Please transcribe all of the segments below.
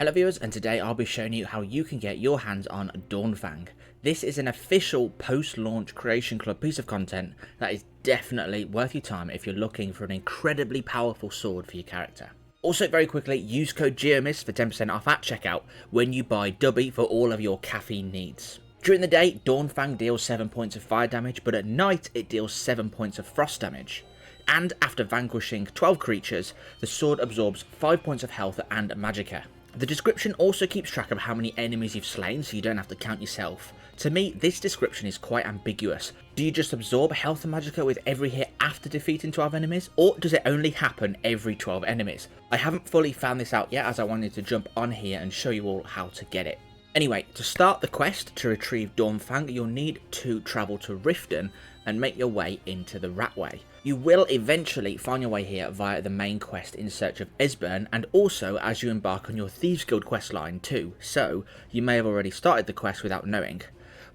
Hello viewers, and today I'll be showing you how you can get your hands on Dawnfang. This is an official post-launch Creation Club piece of content that is definitely worth your time if you're looking for an incredibly powerful sword for your character. Also, very quickly, use code GEOMIS for 10% off at checkout when you buy Dubby for all of your caffeine needs. During the day, Dawnfang deals 7 points of fire damage, but at night it deals 7 points of frost damage. And after vanquishing 12 creatures, the sword absorbs 5 points of health and magicka. The description also keeps track of how many enemies you've slain, so you don't have to count yourself. To me, this description is quite ambiguous. Do you just absorb health and magicka with every hit after defeating 12 enemies, or does it only happen every 12 enemies? I haven't fully found this out yet, as I wanted to jump on here and show you all how to get it. Anyway, to start the quest to retrieve Dawnfang, you'll need to travel to Riften and make your way into the Ratway. You will eventually find your way here via the main quest in search of Esbern, and also as you embark on your Thieves Guild questline too, so you may have already started the quest without knowing.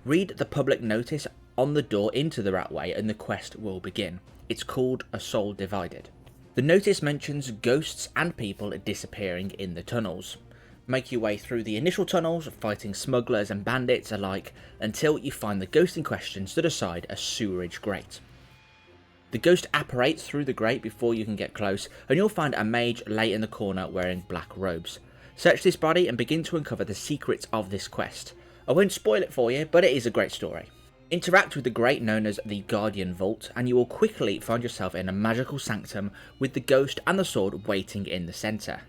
Read the public notice on the door into the Ratway and the quest will begin. It's called A Soul Divided. The notice mentions ghosts and people disappearing in the tunnels. Make your way through the initial tunnels, fighting smugglers and bandits alike, until you find the ghost in question stood aside a sewerage grate. The ghost apparates through the grate before you can get close, and you'll find a mage lay in the corner wearing black robes. Search this body and begin to uncover the secrets of this quest. I won't spoil it for you, but it is a great story. Interact with the grate known as the Guardian Vault, and you will quickly find yourself in a magical sanctum with the ghost and the sword waiting in the centre.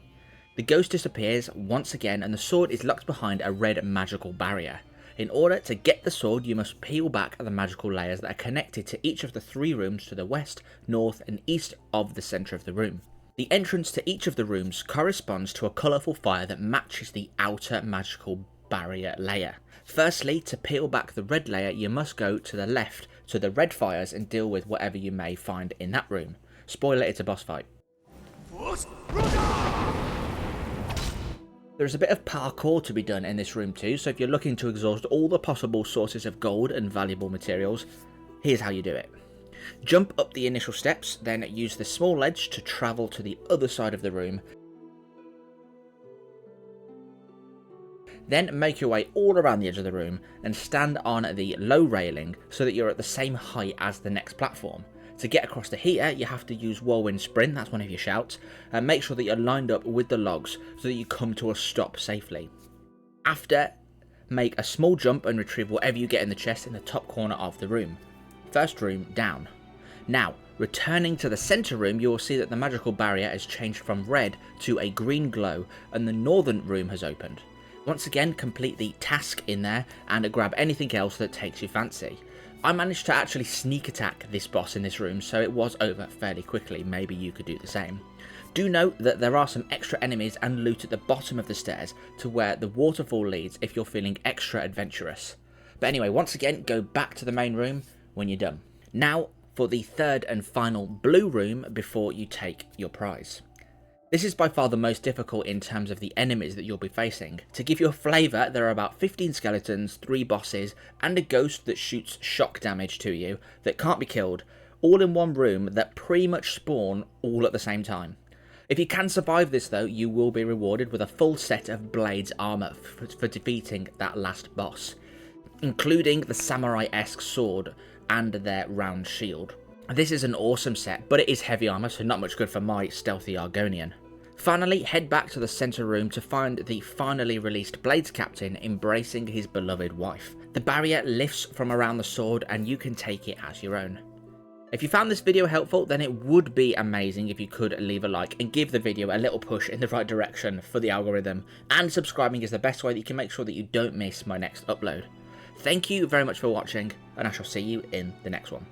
The ghost disappears once again and the sword is locked behind a red magical barrier. In order to get the sword, you must peel back the magical layers that are connected to each of the 3 rooms to the west, north and east of the centre of the room. The entrance to each of the rooms corresponds to a colourful fire that matches the outer magical barrier layer. Firstly, to peel back the red layer, you must go to the left to the red fires and deal with whatever you may find in that room. Spoiler, it's a boss fight. There's a bit of parkour to be done in this room too, so if you're looking to exhaust all the possible sources of gold and valuable materials, here's how you do it. Jump up the initial steps, then use the small ledge to travel to the other side of the room. Then make your way all around the edge of the room and stand on the low railing so that you're at the same height as the next platform. To get across the heater, you have to use Whirlwind Sprint, that's one of your shouts, and make sure that you're lined up with the logs so that you come to a stop safely. After, make a small jump and retrieve whatever you get in the chest in the top corner of the room. First room down. Now, returning to the centre room, you will see that the magical barrier has changed from red to a green glow and the northern room has opened. Once again, complete the task in there and grab anything else that takes your fancy. I managed to actually sneak attack this boss in this room, so it was over fairly quickly. Maybe you could do the same. Do note that there are some extra enemies and loot at the bottom of the stairs to where the waterfall leads if you're feeling extra adventurous. But anyway, once again, go back to the main room when you're done. Now for the third and final blue room before you take your prize. This is by far the most difficult in terms of the enemies that you'll be facing. To give you a flavour, there are about 15 skeletons, 3 bosses, and a ghost that shoots shock damage to you that can't be killed, all in one room that pretty much spawn all at the same time. If you can survive this though, you will be rewarded with a full set of Blades armour for defeating that last boss, including the samurai-esque sword and their round shield. This is an awesome set, but it is heavy armour, so not much good for my stealthy Argonian. Finally, head back to the centre room to find the finally released Blades Captain embracing his beloved wife. The barrier lifts from around the sword and you can take it as your own. If you found this video helpful, then it would be amazing if you could leave a like and give the video a little push in the right direction for the algorithm, and subscribing is the best way that you can make sure that you don't miss my next upload. Thank you very much for watching, and I shall see you in the next one.